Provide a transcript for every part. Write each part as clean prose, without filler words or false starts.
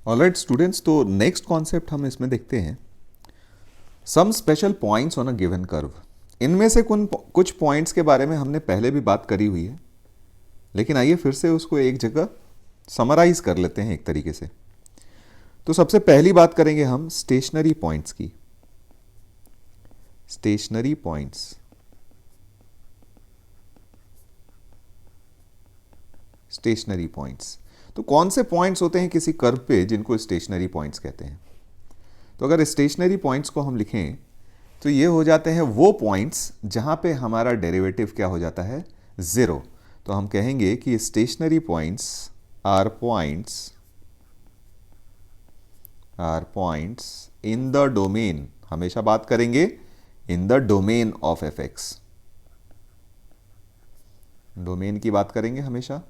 Alright students, तो next concept हम इसमें देखते हैं some special points on a given curve. इनमें से कुछ पॉइंट्स के बारे में हमने पहले भी बात करी हुई है, लेकिन आइए फिर से उसको एक जगह समराइज कर लेते हैं एक तरीके से। तो सबसे पहली बात करेंगे हम स्टेशनरी पॉइंट्स की। स्टेशनरी पॉइंट्स, स्टेशनरी पॉइंट्स तो कौन से पॉइंट्स होते हैं किसी कर्व पे जिनको स्टेशनरी पॉइंट्स कहते हैं? तो अगर स्टेशनरी पॉइंट्स को हम लिखें तो ये हो जाते हैं वो पॉइंट्स जहां पे हमारा डेरिवेटिव क्या हो जाता है, ज़ीरो। तो हम कहेंगे कि stationary points are points in the domain, हमेशा बात करेंगे in the domain of f x. Domain की बात करेंगे हमेशा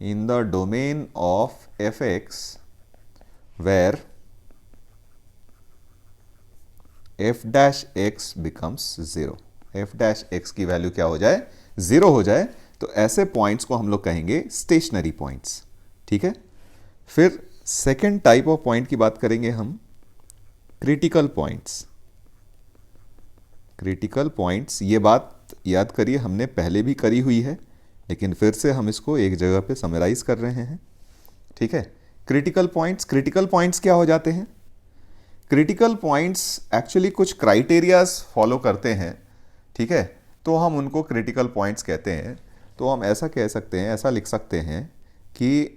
in the domain of f x where f dash x becomes zero. F dash x की वैल्यू क्या हो जाए, ज़ीरो हो जाए। तो ऐसे पॉइंट्स को हम लोग कहेंगे स्टेशनरी पॉइंट्स। ठीक है। फिर सेकेंड टाइप ऑफ पॉइंट की बात करेंगे हम, क्रिटिकल पॉइंट्स। क्रिटिकल पॉइंट्स, ये बात याद करिए हमने पहले भी करी हुई है, लेकिन फिर से हम इसको एक जगह पे समराइज कर रहे हैं। ठीक है। क्रिटिकल पॉइंट्स क्या हो जाते हैं? क्रिटिकल पॉइंट्स एक्चुअली कुछ क्राइटेरियाज फॉलो करते हैं। ठीक है। तो हम उनको क्रिटिकल पॉइंट्स कहते हैं। तो हम ऐसा कह सकते हैं, ऐसा लिख सकते हैं कि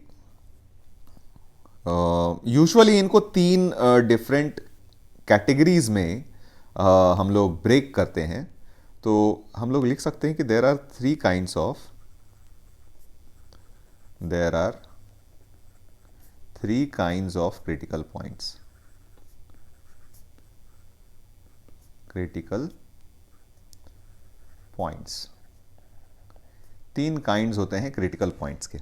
यूजुअली इनको तीन डिफरेंट कैटेगरीज में हम लोग ब्रेक करते हैं। तो हम लोग लिख सकते हैं कि there are three kinds of critical points. Critical points, तीन काइंड्स होते हैं क्रिटिकल पॉइंट्स के।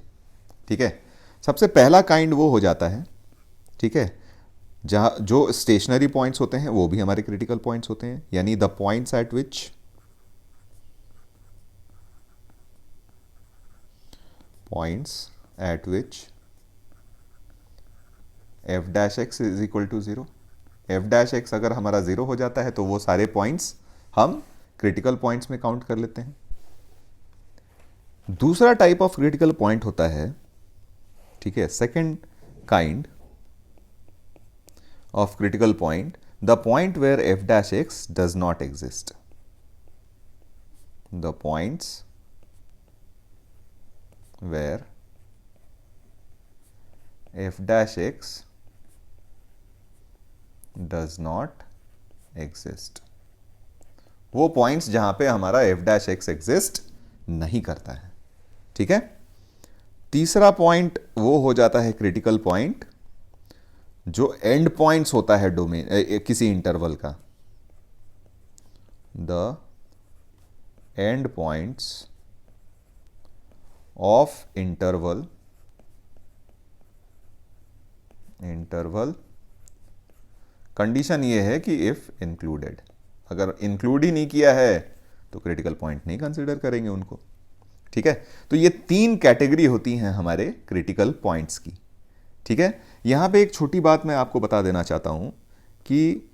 ठीक है। सबसे पहला काइंड वो हो जाता है, ठीक है, जहाँ जो स्टेशनरी पॉइंट्स होते हैं वो भी हमारे क्रिटिकल पॉइंट्स होते हैं, यानी the points at which f dash x is equal to zero. F dash x अगर हमारा ज़ीरो हो जाता है तो वो सारे पॉइंट्स हम क्रिटिकल पॉइंट्स में काउंट कर लेते हैं। दूसरा टाइप ऑफ क्रिटिकल पॉइंट होता है, ठीक है, second kind of critical point, the point where f dash x does not exist. The points where f dash x does not exist, वो पॉइंट्स जहां पे हमारा f dash x एग्जिस्ट नहीं करता है। ठीक है। तीसरा पॉइंट वो हो जाता है क्रिटिकल पॉइंट जो एंड पॉइंट्स होता है डोमेन किसी इंटरवल का। The end points of interval condition ये है कि इफ इंक्लूडेड, अगर इंक्लूड ही नहीं किया है तो क्रिटिकल पॉइंट नहीं कंसिडर करेंगे उनको। ठीक है। तो ये तीन कैटेगरी होती हैं हमारे क्रिटिकल पॉइंट्स की। ठीक है। यहां पे एक छोटी बात मैं आपको बता देना चाहता हूं कि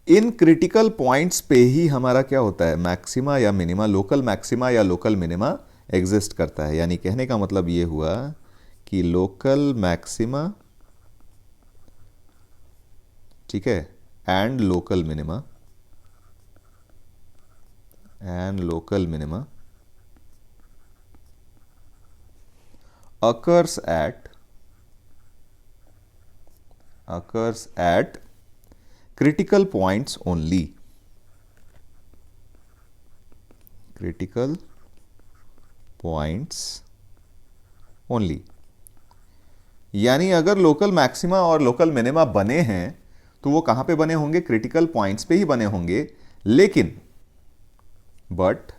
इन क्रिटिकल पॉइंट्स पे ही हमारा क्या होता है, मैक्सिमा या मिनिमा, लोकल मैक्सिमा या लोकल मिनिमा एग्जिस्ट करता है। यानी कहने का मतलब ये हुआ कि लोकल मैक्सिमा, ठीक है, and local minima occurs at critical points only. Critical points only, यानी अगर लोकल मैक्सिमा और लोकल मिनिमा बने हैं तो वो कहां पे बने होंगे, क्रिटिकल पॉइंट्स पे ही बने होंगे। लेकिन but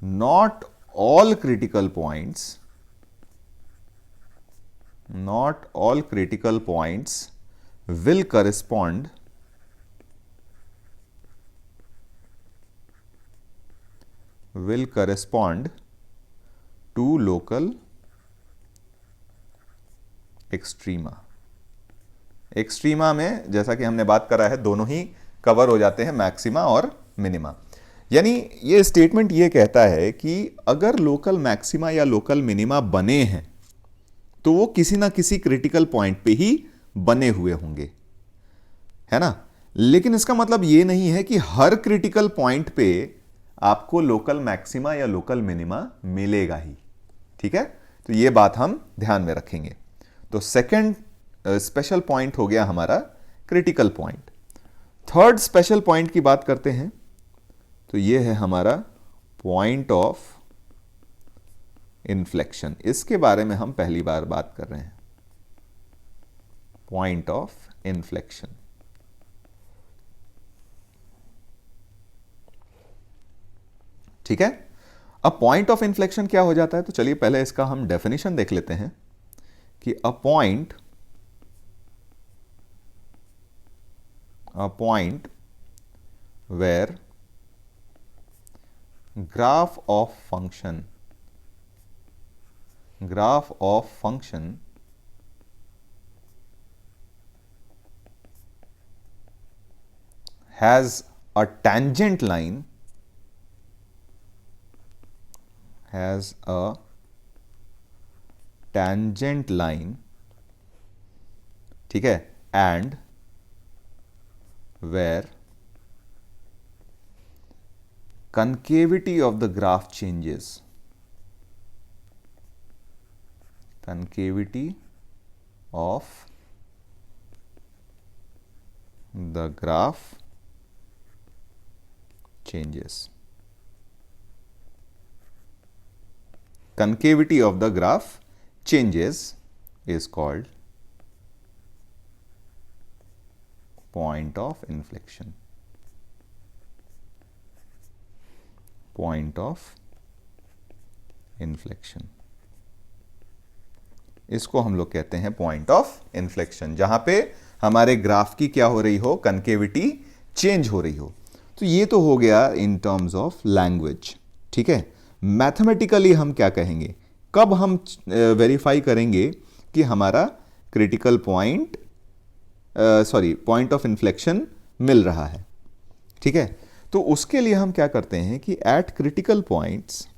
not all critical points will correspond to local extrema. Extrema में जैसा कि हमने बात करा है, दोनों ही कवर हो जाते हैं, मैक्सिमा और मिनिमा। यानी ये स्टेटमेंट ये कहता है कि अगर लोकल मैक्सिमा या लोकल मिनिमा बने हैं तो वो किसी ना किसी क्रिटिकल पॉइंट पे ही बने हुए होंगे, है ना। लेकिन इसका मतलब ये नहीं है कि हर क्रिटिकल पॉइंट पे आपको लोकल मैक्सिमा या लोकल मिनिमा मिलेगा ही, ठीक है। तो ये बात हम ध्यान में रखेंगे। तो सेकंड स्पेशल पॉइंट हो गया हमारा critical point. Third special point की बात करते हैं, तो ये है हमारा पॉइंट ऑफ इन्फ्लेक्शन। इसके बारे में हम पहली बार बात कर रहे हैं, पॉइंट ऑफ इन्फ्लेक्शन। ठीक है। अब पॉइंट ऑफ इन्फ्लेक्शन क्या हो जाता है, तो चलिए पहले इसका हम डेफिनेशन देख लेते हैं कि a point where graph of function has a tangent line, ठीक है, and where concavity of the graph changes, concavity of the graph changes, concavity of the graph changes is called point of inflection, point of inflection। इसको हम लोग कहते हैं point of inflection, जहां पे हमारे ग्राफ की क्या हो रही हो, कनकेविटी चेंज हो रही हो। तो ये तो हो गया इन टर्म्स ऑफ लैंग्वेज, ठीक है। मैथमेटिकली हम क्या कहेंगे, कब हम वेरीफाई करेंगे कि हमारा critical point point of inflection मिल रहा है, ठीक है। तो उसके लिए हम क्या करते हैं कि eight critical points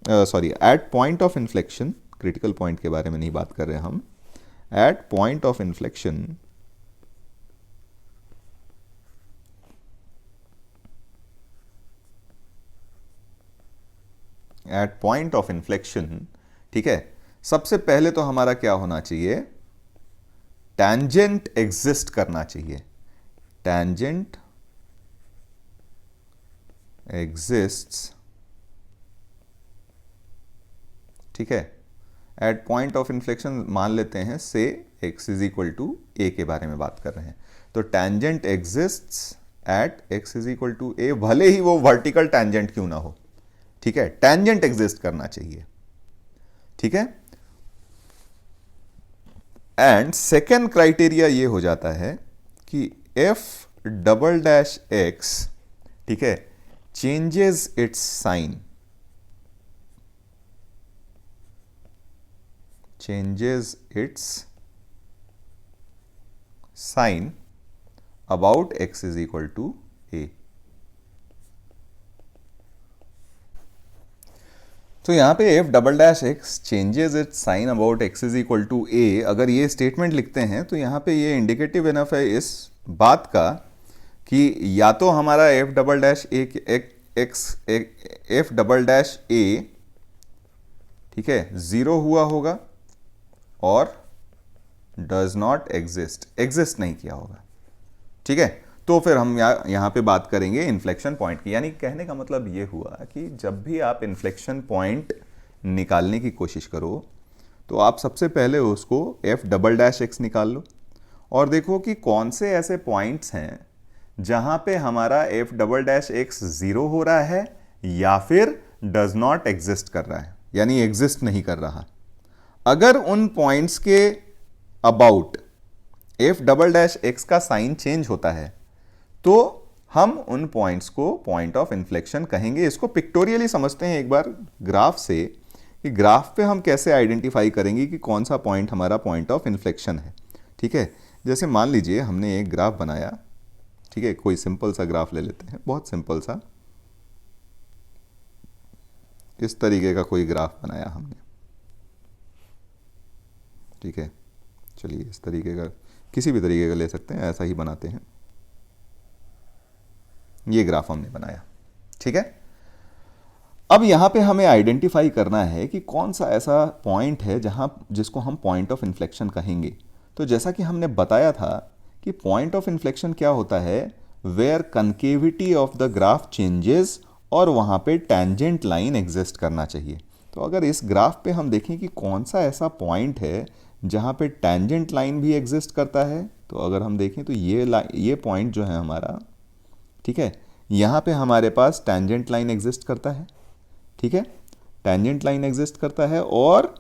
at point of inflection, critical point के बारे में नहीं बात कर रहे हम, एट पॉइंट ऑफ इन्फ्लेक्शन ठीक है, सबसे पहले तो हमारा क्या होना चाहिए, टैंजेंट एग्जिस्ट करना चाहिए, टैंजेंट एग्जिस्ट्स, ठीक है, एट पॉइंट ऑफ इन्फ्लेक्शन। मान लेते हैं से x is equal to A के बारे में बात कर रहे हैं, तो tangent exists at x is equal to A, भले ही वो वर्टिकल टैंजेंट क्यों ना हो, ठीक है, टैंजेंट एग्जिस्ट करना चाहिए, ठीक है। एंड सेकेंड क्राइटेरिया ये हो जाता है कि f डबल डैश x, ठीक है, changes its sign, changes its sign about x is equal to a। तो यहां पे f double dash x changes its sign about x is equal to a, अगर ये स्टेटमेंट लिखते हैं तो यहां पे ये इंडिकेटिव इनफ है इस बात का कि या तो हमारा f double dash f double dash a, ठीक है, जीरो हुआ होगा और डज नॉट एग्जिस्ट नहीं किया होगा, ठीक है। तो फिर हम यहां पे बात करेंगे इन्फ्लेक्शन पॉइंट की। यानी कहने का मतलब ये हुआ कि जब भी आप इन्फ्लेक्शन पॉइंट निकालने की कोशिश करो तो आप सबसे पहले उसको एफ डबल डैश एक्स निकाल लो और देखो कि कौन से ऐसे पॉइंट्स हैं जहां पे हमारा F double dash x zero हो रहा है या फिर डज नॉट एग्जिस्ट कर रहा है, यानी एग्जिस्ट नहीं कर रहा। अगर उन पॉइंट्स के about F double dash x का साइन चेंज होता है तो हम उन पॉइंट्स को पॉइंट ऑफ इन्फ्लेक्शन कहेंगे। इसको पिक्टोरियली समझते हैं एक बार ग्राफ से कि ग्राफ पे हम कैसे आइडेंटिफाई करेंगे कि कौन सा पॉइंट हमारा पॉइंट ऑफ इन्फ्लेक्शन है। ठीक है, जैसे मान लीजिए हमने एक ग्राफ बनाया, ठीक है, कोई सिंपल सा ग्राफ ले लेते हैं, बहुत सिंपल सा, इस तरीके का कोई ग्राफ बनाया हमने। ठीक है, चलिए इस तरीके का, किसी भी तरीके का ले सकते हैं, ऐसा ही बनाते हैं। ये ग्राफ हमने बनाया। ठीक है, अब यहां पे हमें आइडेंटिफाई करना है कि कौन सा ऐसा पॉइंट है जहां जिसको हम पॉइंट ऑफ इन्फ्लेक्शन कहेंगे। तो जैसा कि हमने बताया था कि पॉइंट ऑफ इन्फ्लेक्शन क्या होता है, where concavity of the graph changes और वहां पे टेंजेंट लाइन एग्जिस्ट करना चाहिए। तो अगर इस ग्राफ पे हम देखें कि कौन सा ऐसा पॉइंट है जहां पे टेंजेंट लाइन भी एग्जिस्ट करता है, तो अगर हम देखें तो ये पॉइंट जो है हमारा, ठीक है, यहां पे हमारे पास टेंजेंट लाइन एग्जिस्ट करता है। ठीक है, टेंजेंट लाइन एग्जिस्ट करता है और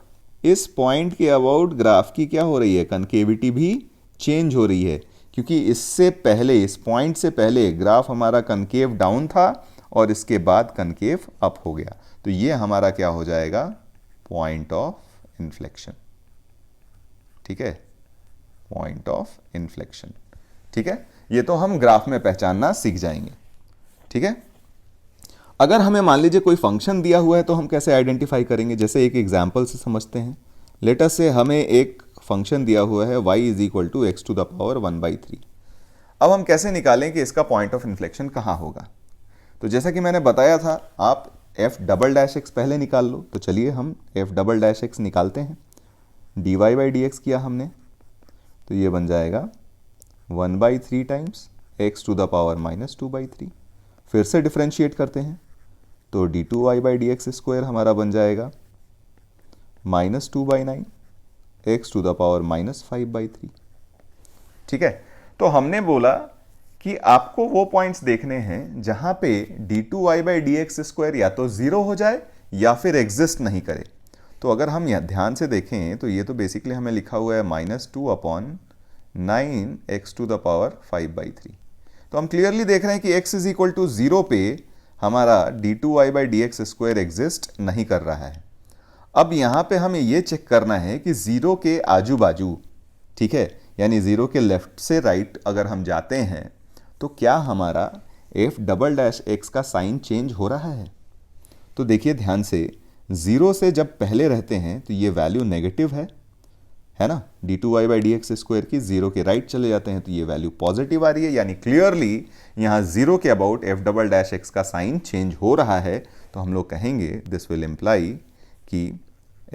इस पॉइंट के अबाउट ग्राफ की क्या हो रही है, कनकेविटी भी चेंज हो रही है, क्योंकि इससे पहले, इस पॉइंट से पहले ग्राफ हमारा कनकेव डाउन था और इसके बाद कनकेव अप हो गया। तो ये हमारा क्या हो जाएगा, पॉइंट ऑफ इन्फ्लेक्शन। ठीक है, पॉइंट ऑफ इन्फ्लेक्शन। ठीक है, ये तो हम ग्राफ में पहचानना सीख जाएंगे। ठीक है, अगर हमें मान लीजिए कोई फंक्शन दिया हुआ है तो हम कैसे आइडेंटिफाई करेंगे, जैसे एक एग्जांपल से समझते हैं। लेट अस से हमें एक फंक्शन दिया हुआ है y is equal to x to the power 1/3। अब हम कैसे निकालें कि इसका पॉइंट ऑफ इन्फ्लेक्शन कहाँ होगा। तो जैसा कि मैंने बताया था, आप f डबल डैश एक्स पहले निकाल लो। तो चलिए हम f डबल डैश एक्स निकालते हैं। dy बाई डी एक्स किया हमने, तो ये बन जाएगा 1/3 times x to the power -2/3। फिर से डिफ्रेंशिएट करते हैं, तो d2y by D x square हमारा बन जाएगा -2/9 x टू द पावर -5/3। ठीक है, तो हमने बोला कि आपको वो पॉइंट्स देखने हैं जहां पे d2y by D x square या तो जीरो हो जाए या फिर एग्जिस्ट नहीं करे। तो अगर हम यहाँ ध्यान से देखें तो ये तो बेसिकली हमें लिखा हुआ है -2/9 x टू द पावर 5/3। तो हम क्लियरली देख रहे हैं कि x इज इक्वल टू 0 पे हमारा d2y by D x square exist नहीं कर रहा है। अब यहां पे हमें यह चेक करना है कि 0 के आजू बाजू, ठीक है, यानी 0 के लेफ्ट से राइट अगर हम जाते हैं तो क्या हमारा f डबल डैश एक्स का साइन चेंज हो रहा है। तो देखिए ध्यान से, 0 से जब पहले रहते हैं तो ये वैल्यू नेगेटिव है ना, d2y by D x square की 0 के राइट चले जाते हैं तो ये वैल्यू पॉजिटिव आ रही है, यानी क्लियरली यहाँ 0 के about f double dash x का साइन चेंज हो रहा है। तो हम लोग कहेंगे दिस विल इम्प्लाई कि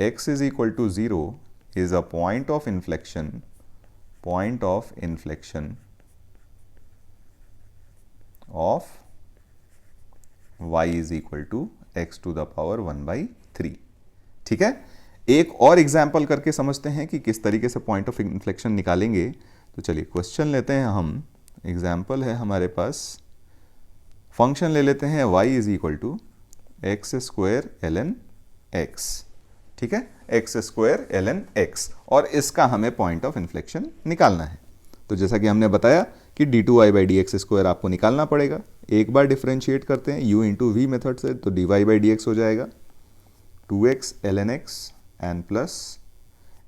x is equal to 0 is a point of inflection of y is equal to x to the power 1/3। ठीक है, एक और एग्जाम्पल करके समझते हैं कि किस तरीके से पॉइंट ऑफ इन्फ्लेक्शन निकालेंगे। तो चलिए क्वेश्चन लेते हैं हम, एग्जाम्पल है हमारे पास, फंक्शन ले लेते हैं y is equal to x square ln x। ठीक है, एक्स स्क्वायर ln x, और इसका हमें पॉइंट ऑफ इन्फ्लेक्शन निकालना है। तो जैसा कि हमने बताया कि d2y by D x square आपको निकालना पड़ेगा। एक बार डिफ्रेंशिएट करते हैं u इंटू वी मेथड से, तो dy बाई डी एक्स हो जाएगा 2x ln x and plus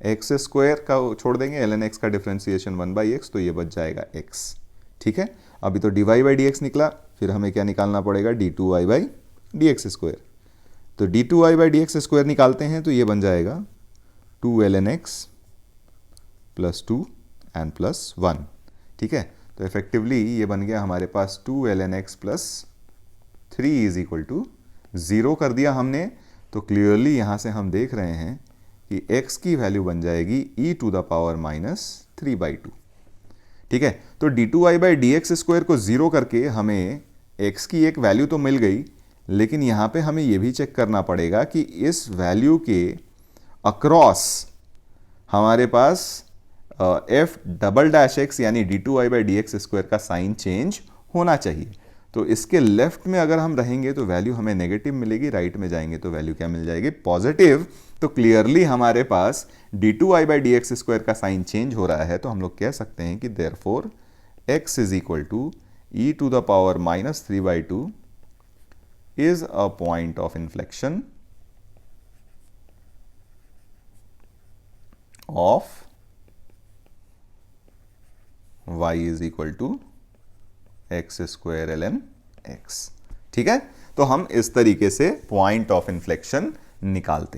x square का छोड़ देंगे, ln x का डिफ्रेंशिएशन 1/x, तो ये बच जाएगा x। ठीक है, अभी तो dy बाई डी एक्स निकला, फिर हमें क्या निकालना पड़ेगा, d2y by D x square. तो d2y by D x square निकालते हैं तो ये बन जाएगा 2 ln x plus 2 and plus 1। ठीक है, तो इफेक्टिवली ये बन गया हमारे पास 2 ln x plus 3 is equal to 0 कर दिया हमने। तो क्लियरली यहाँ से हम देख रहे हैं कि x की वैल्यू बन जाएगी e टू द पावर -3/2। ठीक है, तो d2y by D x square को 0 करके हमें x की एक वैल्यू तो मिल गई, लेकिन यहाँ पे हमें ये भी चेक करना पड़ेगा कि इस वैल्यू के अक्रॉस हमारे पास f डबल डैश एक्स यानी d2y by D x square का साइन चेंज होना चाहिए। तो इसके लेफ्ट में अगर हम रहेंगे तो वैल्यू हमें नेगेटिव मिलेगी, राइट में जाएंगे तो वैल्यू क्या मिल जाएगी, पॉजिटिव। तो क्लियरली हमारे पास d2y by D x square का साइन चेंज हो रहा है। तो हम लोग कह सकते हैं कि therefore x is equal to e to the power -3/2 is a point of inflection of y is equal to x square ln x। ठीक है, तो हम इस तरीके से पॉइंट ऑफ इन्फ्लेक्शन निकालते हैं।